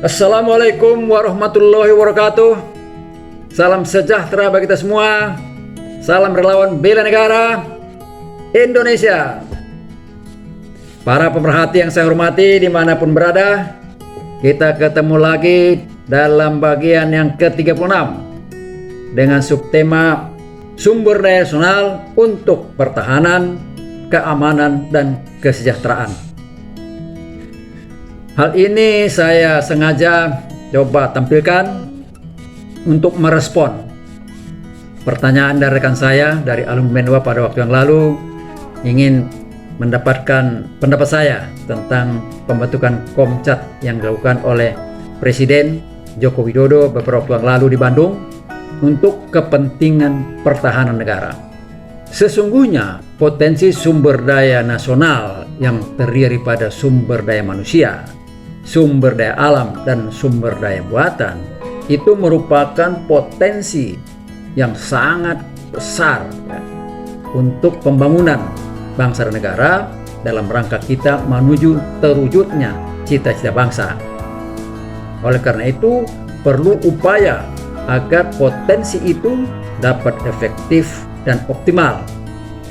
Assalamualaikum warahmatullahi wabarakatuh. Salam sejahtera bagi kita semua. Salam relawan bela negara Indonesia. Para pemerhati yang saya hormati dimanapun berada, kita ketemu lagi dalam bagian yang ke-36 dengan subtema sumber daya nasional untuk pertahanan, keamanan, dan kesejahteraan. Hal ini saya sengaja coba tampilkan untuk merespon pertanyaan dari rekan saya dari alumni Menwa pada waktu yang lalu, ingin mendapatkan pendapat saya tentang pembentukan Komcat yang dilakukan oleh Presiden Joko Widodo beberapa waktu yang lalu di Bandung untuk kepentingan pertahanan negara. Sesungguhnya potensi sumber daya nasional yang terdiri pada sumber daya manusia, sumber daya alam, dan sumber daya buatan itu merupakan potensi yang sangat besar ya, untuk pembangunan bangsa dan negara dalam rangka kita menuju terwujudnya cita-cita bangsa. Oleh karena itu perlu upaya agar potensi itu dapat efektif dan optimal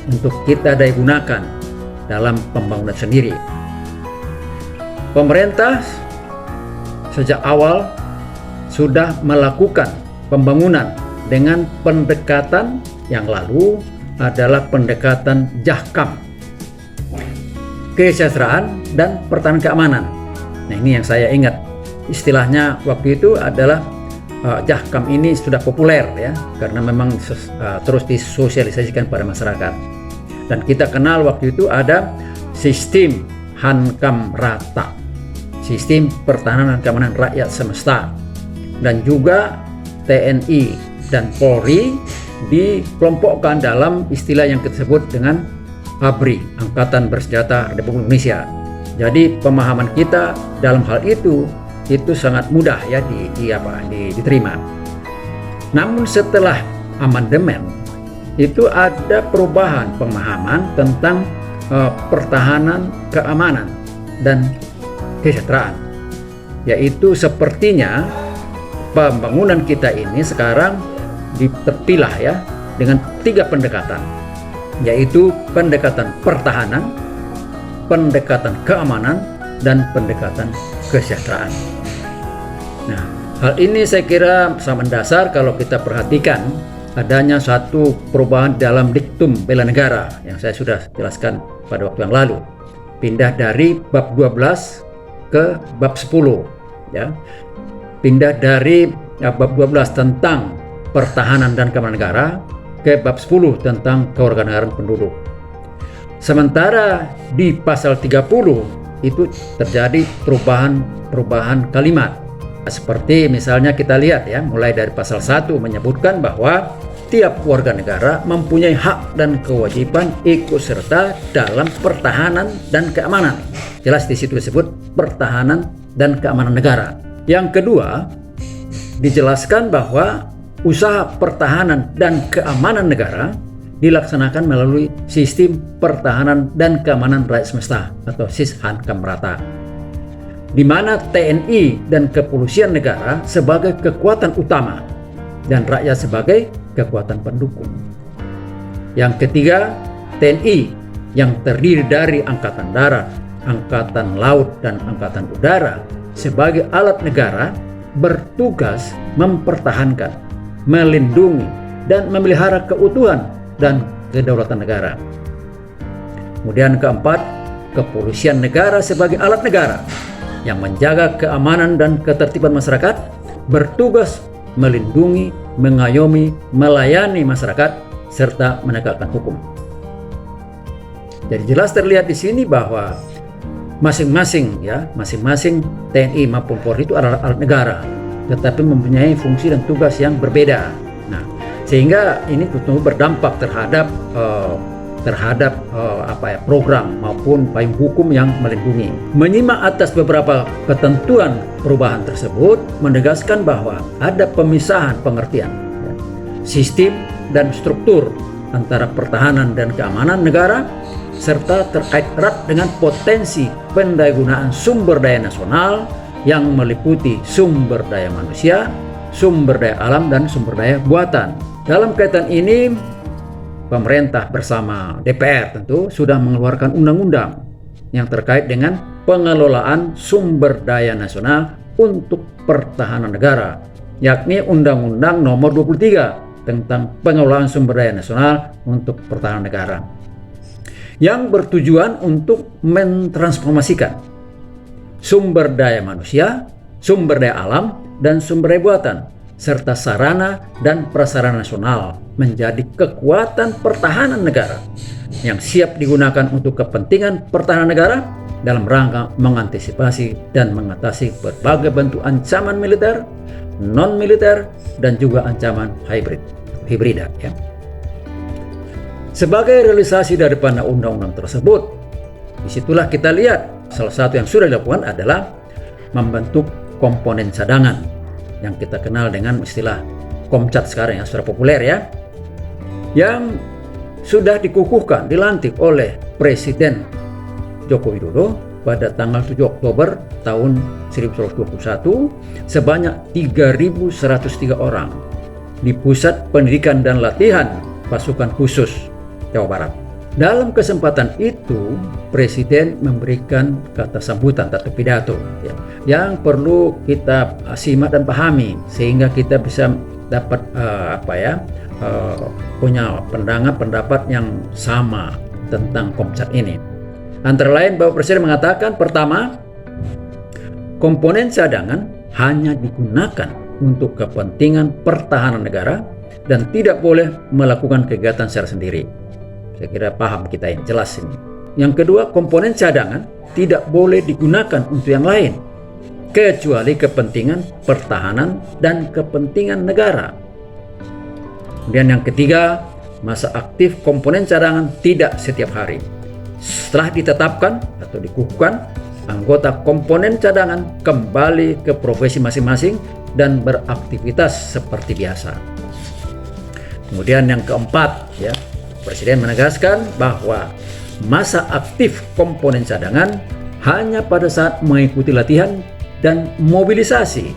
untuk kita daya gunakan dalam pembangunan sendiri. Pemerintah sejak awal sudah melakukan pembangunan dengan pendekatan yang lalu adalah pendekatan JAHKAM, kesejahteraan dan pertahanan keamanan. Nah, ini yang saya ingat istilahnya waktu itu adalah JAHKAM ini sudah populer ya, karena memang terus disosialisasikan pada masyarakat. Dan kita kenal waktu itu ada sistem Hankam Rata, sistem pertahanan dan keamanan rakyat semesta, dan juga TNI dan Polri dikelompokkan dalam istilah yang disebut dengan ABRI, Angkatan Bersenjata Republik Indonesia. Jadi pemahaman kita dalam hal itu sangat mudah ya diterima. Namun setelah amandemen itu ada perubahan pemahaman tentang pertahanan, keamanan, dan kesejahteraan, yaitu sepertinya pembangunan kita ini sekarang terpilah ya dengan 3 pendekatan, yaitu pendekatan pertahanan, pendekatan keamanan, dan pendekatan kesejahteraan. Nah, hal ini saya kira sangat mendasar kalau kita perhatikan adanya satu perubahan dalam diktum bela negara yang saya sudah jelaskan pada waktu yang lalu, pindah dari bab 12 ke bab 10 ya, pindah dari bab 12 tentang pertahanan dan keamanan negara ke bab 10 tentang kewarganegaraan penduduk. Sementara di pasal 30 itu terjadi perubahan kalimat. Seperti misalnya kita lihat ya, mulai dari pasal 1 menyebutkan bahwa tiap warga negara mempunyai hak dan kewajiban ikut serta dalam pertahanan dan keamanan. Jelas di situ disebut pertahanan dan keamanan negara. Yang kedua, dijelaskan bahwa usaha pertahanan dan keamanan negara dilaksanakan melalui sistem pertahanan dan keamanan rakyat semesta atau SIS-Hankam Rata, di mana TNI dan kepolisian negara sebagai kekuatan utama dan rakyat sebagai kekuatan pendukung. Yang ketiga, TNI yang terdiri dari Angkatan Darat, Angkatan Laut, dan Angkatan Udara sebagai alat negara bertugas mempertahankan, melindungi, dan memelihara keutuhan dan kedaulatan negara. Kemudian keempat, kepolisian negara sebagai alat negara yang menjaga keamanan dan ketertiban masyarakat, bertugas melindungi, mengayomi, melayani masyarakat, serta menegakkan hukum. Jadi jelas terlihat di sini bahwa masing-masing TNI maupun Polri itu adalah alat negara, tetapi mempunyai fungsi dan tugas yang berbeda. Nah, sehingga ini tentu berdampak terhadap program maupun payung hukum yang melindungi. Menyimak atas beberapa ketentuan perubahan tersebut menegaskan bahwa ada pemisahan pengertian sistem dan struktur antara pertahanan dan keamanan negara, serta terkait erat dengan potensi pendayagunaan sumber daya nasional yang meliputi sumber daya manusia, sumber daya alam, dan sumber daya buatan. Dalam kaitan ini, pemerintah bersama DPR tentu sudah mengeluarkan undang-undang yang terkait dengan pengelolaan sumber daya nasional untuk pertahanan negara, yakni Undang-Undang Nomor 23 tentang pengelolaan sumber daya nasional untuk pertahanan negara, yang bertujuan untuk mentransformasikan sumber daya manusia, sumber daya alam, dan sumber daya buatan, serta sarana dan prasarana nasional menjadi kekuatan pertahanan negara yang siap digunakan untuk kepentingan pertahanan negara dalam rangka mengantisipasi dan mengatasi berbagai bentuk ancaman militer, non-militer, dan juga ancaman hibrida. Ya. Sebagai realisasi daripada undang-undang tersebut, disitulah kita lihat salah satu yang sudah dilakukan adalah membentuk komponen cadangan yang kita kenal dengan istilah Komcat sekarang yang sudah populer ya, yang sudah dikukuhkan, dilantik oleh Presiden Joko Widodo pada tanggal 7 Oktober tahun 1921 sebanyak 3.103 orang di Pusat Pendidikan dan Latihan Pasukan Khusus Jawa Barat. Dalam kesempatan itu, Presiden memberikan kata sambutan atau pidato ya, yang perlu kita simak dan pahami sehingga kita bisa dapat punya pendapat yang sama tentang Komcat ini. Antara lain, Bapak Presiden mengatakan, pertama, komponen cadangan hanya digunakan untuk kepentingan pertahanan negara dan tidak boleh melakukan kegiatan secara sendiri. Saya kira paham kita ini, jelas ini. Yang kedua, komponen cadangan tidak boleh digunakan untuk yang lain kecuali kepentingan pertahanan dan kepentingan negara. Kemudian yang ketiga, masa aktif komponen cadangan tidak setiap hari. Setelah ditetapkan atau dikukuhkan, anggota komponen cadangan kembali ke profesi masing-masing dan beraktivitas seperti biasa. Kemudian yang keempat, ya, Presiden menegaskan bahwa masa aktif komponen cadangan hanya pada saat mengikuti latihan dan mobilisasi,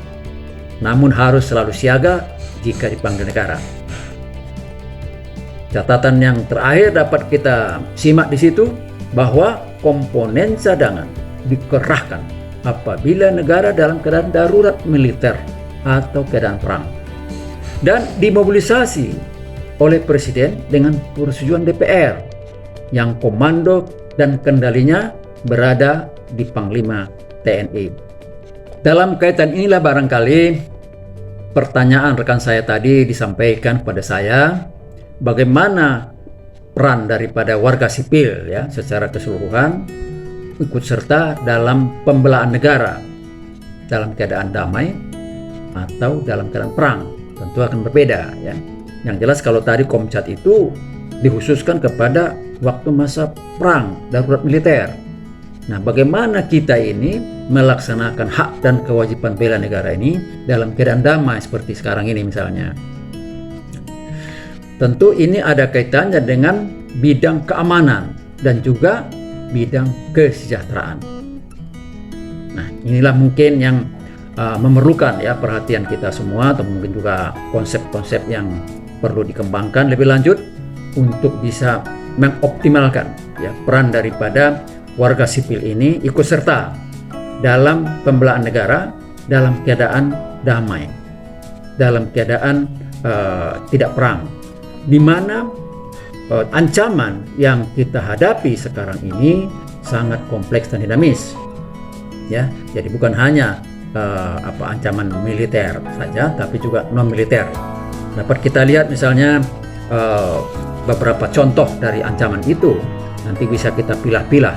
namun harus selalu siaga jika dipanggil negara. Catatan yang terakhir dapat kita simak di situ bahwa komponen cadangan dikerahkan apabila negara dalam keadaan darurat militer atau keadaan perang dan dimobilisasi oleh Presiden dengan persetujuan DPR yang komando dan kendalinya berada di Panglima TNI. Dalam kaitan inilah barangkali pertanyaan rekan saya tadi disampaikan kepada saya, bagaimana peran daripada warga sipil ya secara keseluruhan ikut serta dalam pembelaan negara dalam keadaan damai atau dalam keadaan perang. Tentu akan berbeda ya. Yang jelas kalau tadi Komcat itu dikhususkan kepada waktu masa perang darurat militer. Nah, bagaimana kita ini melaksanakan hak dan kewajiban bela negara ini dalam keadaan damai seperti sekarang ini misalnya? Tentu ini ada kaitannya dengan bidang keamanan dan juga bidang kesejahteraan. Nah, inilah mungkin yang memerlukan ya perhatian kita semua, atau mungkin juga konsep-konsep yang perlu dikembangkan lebih lanjut untuk bisa mengoptimalkan ya peran daripada warga sipil ini ikut serta dalam pembelaan negara dalam keadaan damai, dalam keadaan tidak perang, di mana ancaman yang kita hadapi sekarang ini sangat kompleks dan dinamis. Ya, jadi bukan hanya ancaman militer saja, tapi juga non militer. Dapat kita lihat misalnya beberapa contoh dari ancaman itu. Nanti bisa kita pilah-pilah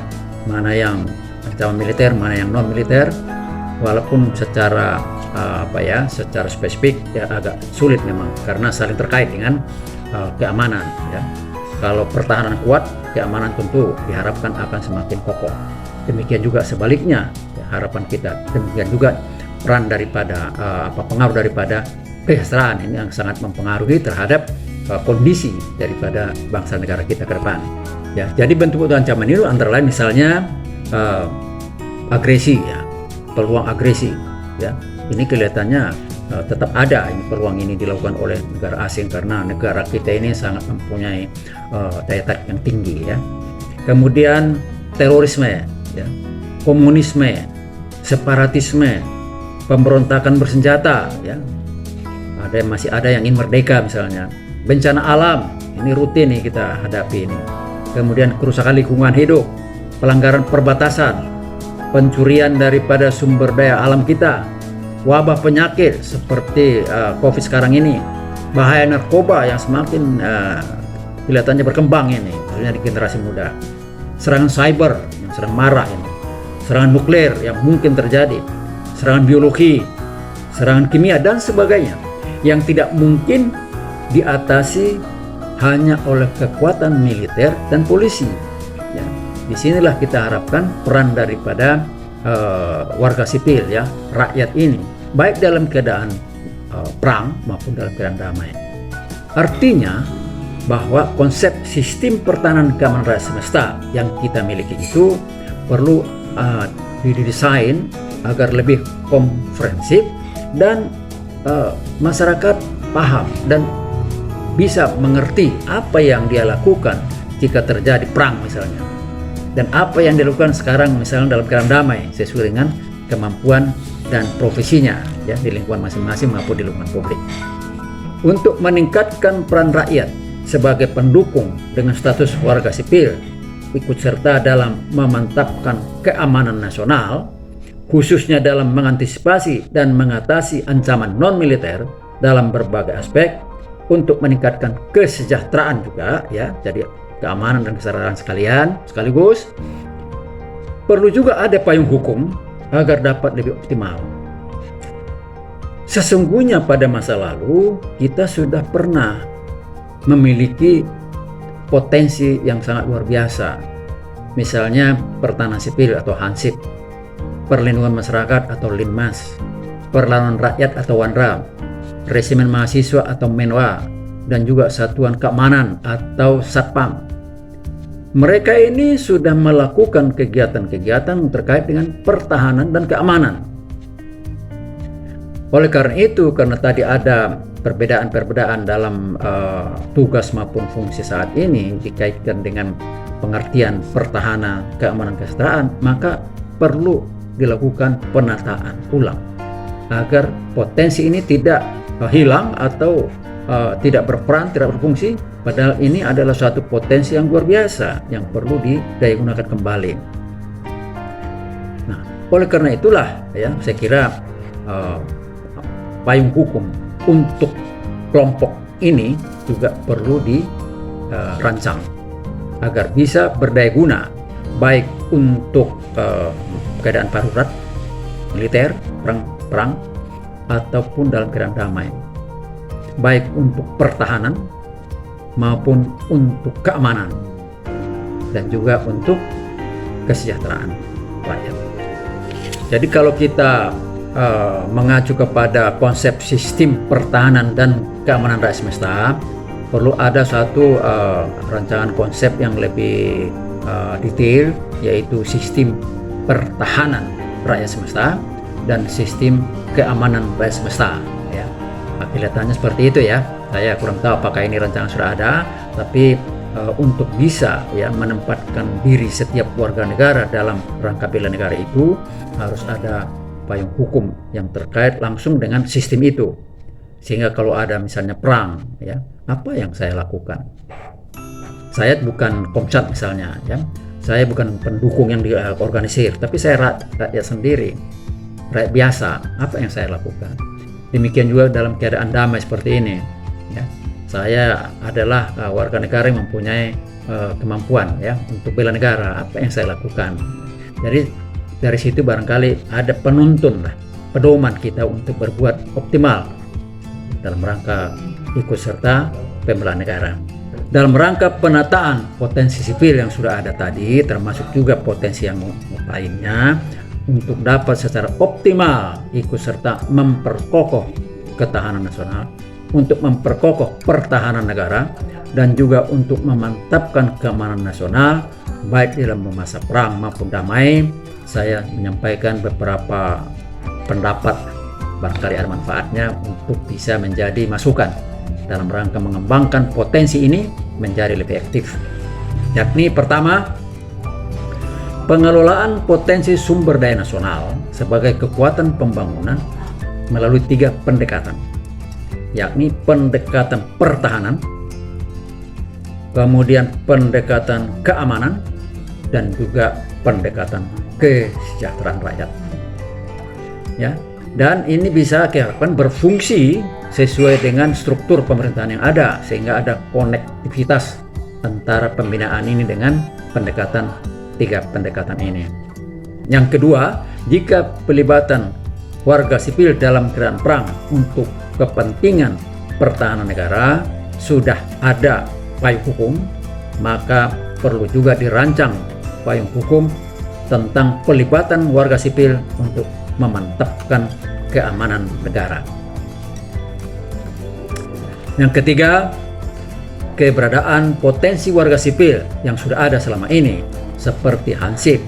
mana yang ancaman militer, mana yang non militer, walaupun secara secara spesifik ya agak sulit memang karena saling terkait dengan keamanan ya. Kalau pertahanan kuat, keamanan tentu diharapkan akan semakin kokoh. Demikian juga sebaliknya ya, harapan kita. Demikian juga peran daripada pengaruh daripada kesejahteraan ini yang sangat mempengaruhi terhadap kondisi daripada bangsa negara kita ke depan. Ya, jadi bentuk ancaman itu antara lain misalnya agresi ya, peluang agresi, ya. Ini kelihatannya tetap ada ini peluang ini dilakukan oleh negara asing karena negara kita ini sangat mempunyai daya tarik yang tinggi, ya. Kemudian terorisme, ya, komunisme, separatisme, pemberontakan bersenjata, ya. Masih ada yang ingin merdeka misalnya. Bencana alam, ini rutin nih kita hadapi ini. Kemudian kerusakan lingkungan hidup, pelanggaran perbatasan, pencurian daripada sumber daya alam kita, wabah penyakit seperti COVID sekarang ini, bahaya narkoba yang semakin kelihatannya berkembang ini, khususnya di generasi muda, serangan cyber yang sedang marah ini, serangan nuklir yang mungkin terjadi, serangan biologi, serangan kimia dan sebagainya, yang tidak mungkin diatasi hanya oleh kekuatan militer dan polisi. Ya, disinilah kita harapkan peran daripada warga sipil, ya, rakyat ini, baik dalam keadaan perang maupun dalam keadaan damai. Artinya bahwa konsep sistem pertahanan keamanan raya semesta yang kita miliki itu perlu didesain agar lebih komprehensif dan masyarakat paham dan bisa mengerti apa yang dia lakukan jika terjadi perang misalnya, dan apa yang dilakukan sekarang misalnya dalam keadaan damai sesuai dengan kemampuan dan profesinya, ya, di lingkungan masing-masing maupun di lingkungan publik. Untuk meningkatkan peran rakyat sebagai pendukung dengan status warga sipil ikut serta dalam memantapkan keamanan nasional, khususnya dalam mengantisipasi dan mengatasi ancaman non-militer dalam berbagai aspek, untuk meningkatkan kesejahteraan juga, ya, jadi keamanan dan kesejahteraan sekaligus perlu juga ada payung hukum agar dapat lebih optimal. Sesungguhnya pada masa lalu kita sudah pernah memiliki potensi yang sangat luar biasa, misalnya pertahanan sipil atau Hansip, perlindungan masyarakat atau Linmas, perlawanan rakyat atau Wanra, resimen mahasiswa atau Menwa, dan juga satuan keamanan atau Satpam. Mereka ini sudah melakukan kegiatan-kegiatan terkait dengan pertahanan dan keamanan. Oleh karena itu, karena tadi ada perbedaan-perbedaan dalam tugas maupun fungsi saat ini dikaitkan dengan pengertian pertahanan, keamanan, kesejahteraan, maka perlu dilakukan penataan ulang agar potensi ini tidak hilang atau tidak berperan, tidak berfungsi, padahal ini adalah suatu potensi yang luar biasa yang perlu digunakan kembali. Nah, oleh karena itulah, ya, saya kira payung hukum untuk kelompok ini juga perlu dirancang agar bisa berdaya guna baik untuk keadaan darurat, militer, perang ataupun dalam keadaan damai, baik untuk pertahanan maupun untuk keamanan dan juga untuk kesejahteraan rakyat. Jadi kalau kita mengacu kepada konsep sistem pertahanan dan keamanan rakyat semesta, perlu ada satu rancangan konsep yang lebih detail, yaitu sistem pertahanan rakyat semesta dan sistem keamanan rakyat semesta, ya. Kelihatannya seperti itu, ya. Saya kurang tahu apakah ini rancangan sudah ada, tapi untuk bisa, ya, menempatkan diri setiap warga negara dalam rangka bela negara itu harus ada payung hukum yang terkait langsung dengan sistem itu, sehingga kalau ada misalnya perang, ya, apa yang saya lakukan? Saya bukan komcat misalnya, ya, saya bukan pendukung yang diorganisir, tapi saya rakyat sendiri, rakyat biasa, apa yang saya lakukan? Demikian juga dalam keadaan damai seperti ini, ya, saya adalah warga negara yang mempunyai kemampuan, ya, untuk bela negara, apa yang saya lakukan? Jadi dari situ barangkali ada penuntun lah, pedoman kita untuk berbuat optimal dalam rangka ikut serta pembelaan negara. Dalam rangka penataan potensi sipil yang sudah ada tadi, termasuk juga potensi yang lainnya, untuk dapat secara optimal ikut serta memperkokoh ketahanan nasional, untuk memperkokoh pertahanan negara, dan juga untuk memantapkan keamanan nasional baik dalam masa perang maupun damai. Saya menyampaikan beberapa pendapat, barangkali ada manfaatnya untuk bisa menjadi masukan dalam rangka mengembangkan potensi ini menjadi lebih aktif. Yakni pertama, pengelolaan potensi sumber daya nasional sebagai kekuatan pembangunan melalui 3 pendekatan, yakni pendekatan pertahanan, kemudian pendekatan keamanan, dan juga pendekatan kesejahteraan rakyat. Ya, dan ini bisa diharapkan berfungsi sesuai dengan struktur pemerintahan yang ada, sehingga ada konektivitas antara pembinaan ini dengan pendekatan 3 pendekatan ini. Yang kedua, jika pelibatan warga sipil dalam keadaan perang untuk kepentingan pertahanan negara sudah ada payung hukum, maka perlu juga dirancang payung hukum tentang pelibatan warga sipil untuk memantapkan keamanan negara. Yang ketiga, keberadaan potensi warga sipil yang sudah ada selama ini seperti Hansip,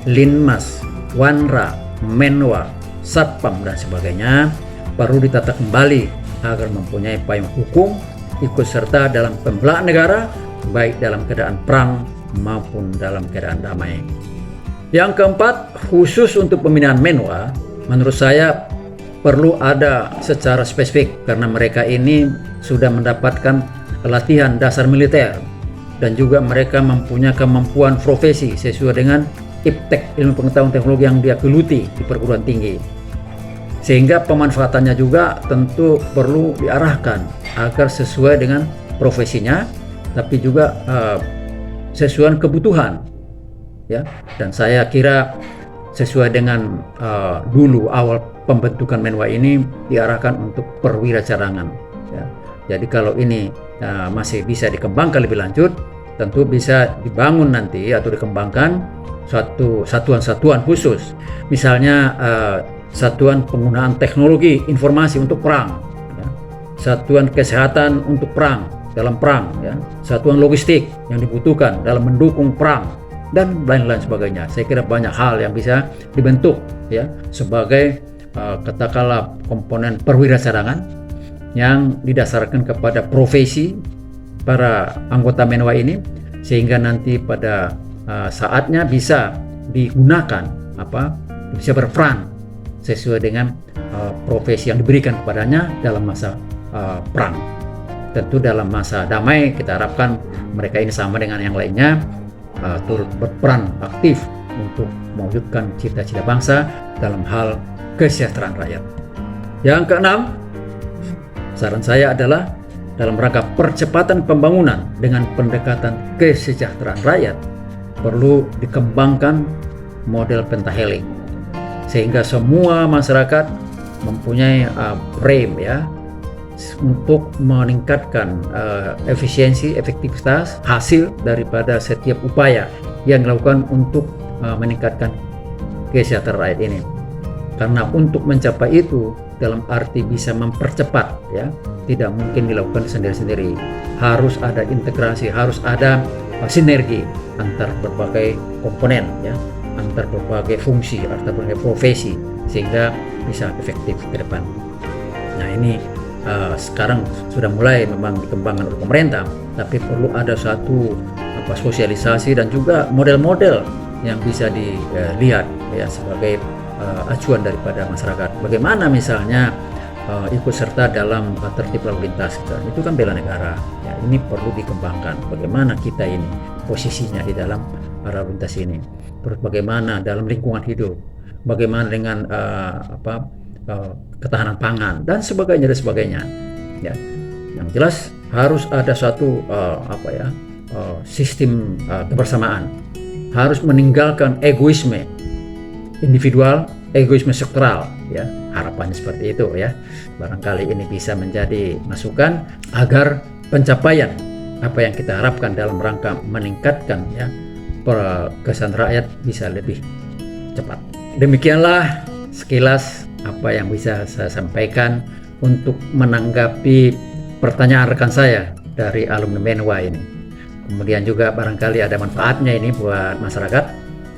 Linmas, Wanra, Menwa, Satpam dan sebagainya perlu ditata kembali agar mempunyai payung hukum ikut serta dalam pembelaan negara baik dalam keadaan perang maupun dalam keadaan damai. Yang keempat, khusus untuk pembinaan Menwa, menurut saya perlu ada secara spesifik karena mereka ini sudah mendapatkan pelatihan dasar militer dan juga mereka mempunyai kemampuan profesi sesuai dengan IPTEK, ilmu pengetahuan teknologi yang dia geluti di perguruan tinggi, sehingga pemanfaatannya juga tentu perlu diarahkan agar sesuai dengan profesinya, tapi juga sesuai kebutuhan, ya. Dan saya kira sesuai dengan dulu awal pembentukan Menwa ini diarahkan untuk perwira cadangan, ya. Jadi kalau ini masih bisa dikembangkan lebih lanjut, tentu bisa dibangun nanti atau dikembangkan suatu satuan-satuan khusus, misalnya satuan penggunaan teknologi informasi untuk perang, ya. Satuan kesehatan untuk perang, dalam perang, ya. Satuan logistik yang dibutuhkan dalam mendukung perang dan lain-lain sebagainya. Saya kira banyak hal yang bisa dibentuk, ya, sebagai katakanlah komponen perwira cadangan yang didasarkan kepada profesi para anggota Menwa ini, sehingga nanti pada saatnya bisa digunakan bisa berperan sesuai dengan profesi yang diberikan kepadanya dalam masa perang. Tentu dalam masa damai kita harapkan mereka ini sama dengan yang lainnya turut berperan aktif untuk mewujudkan cita-cita bangsa dalam hal kesejahteraan rakyat. Yang keenam, saran saya adalah dalam rangka percepatan pembangunan dengan pendekatan kesejahteraan rakyat perlu dikembangkan model pentahelix sehingga semua masyarakat mempunyai frame, ya, untuk meningkatkan efisiensi, efektivitas hasil daripada setiap upaya yang dilakukan untuk meningkatkan kesejahteraan rakyat ini. Karena untuk mencapai itu dalam arti bisa mempercepat, ya, tidak mungkin dilakukan sendiri-sendiri. Harus ada integrasi, harus ada sinergi antar berbagai komponen, ya, antar berbagai fungsi, antar berbagai profesi, sehingga bisa efektif ke depan. Nah, ini sekarang sudah mulai memang dikembangkan oleh pemerintah, tapi perlu ada satu sosialisasi dan juga model-model yang bisa dilihat, ya, sebagai acuan daripada masyarakat. Bagaimana misalnya ikut serta dalam tertib lalu lintas, itu kan bela negara, ya, ini perlu dikembangkan. Bagaimana kita ini posisinya di dalam lalu lintas ini, terus bagaimana dalam lingkungan hidup, bagaimana dengan ketahanan pangan dan sebagainya, ya. Yang jelas harus ada suatu sistem kebersamaan, harus meninggalkan egoisme individual, egoisme sektoral, ya. Harapannya seperti itu, ya. Barangkali ini bisa menjadi masukan agar pencapaian apa yang kita harapkan dalam rangka meningkatkan, ya, kesan rakyat bisa lebih cepat. Demikianlah sekilas apa yang bisa saya sampaikan untuk menanggapi pertanyaan rekan saya dari alumni Menwa ini. Kemudian juga barangkali ada manfaatnya ini buat masyarakat,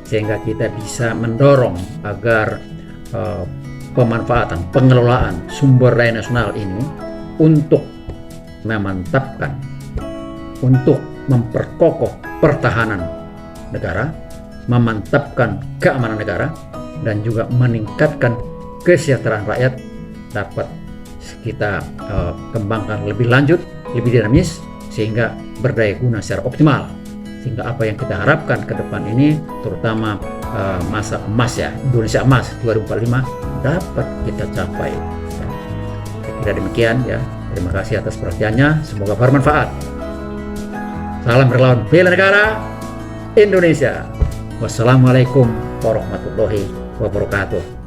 sehingga kita bisa mendorong agar pemanfaatan, pengelolaan sumber daya nasional ini untuk memantapkan, untuk memperkokoh pertahanan negara, memantapkan keamanan negara, dan juga meningkatkan kesejahteraan rakyat dapat kita kembangkan lebih lanjut, lebih dinamis, sehingga berdaya guna secara optimal. Sehingga apa yang kita harapkan ke depan ini, terutama masa emas ya, Indonesia emas 2045 dapat kita capai. Kira demikian ya. Terima kasih atas perhatiannya. Semoga bermanfaat. Salam relawan bela negara Indonesia. Wassalamualaikum warahmatullahi wabarakatuh.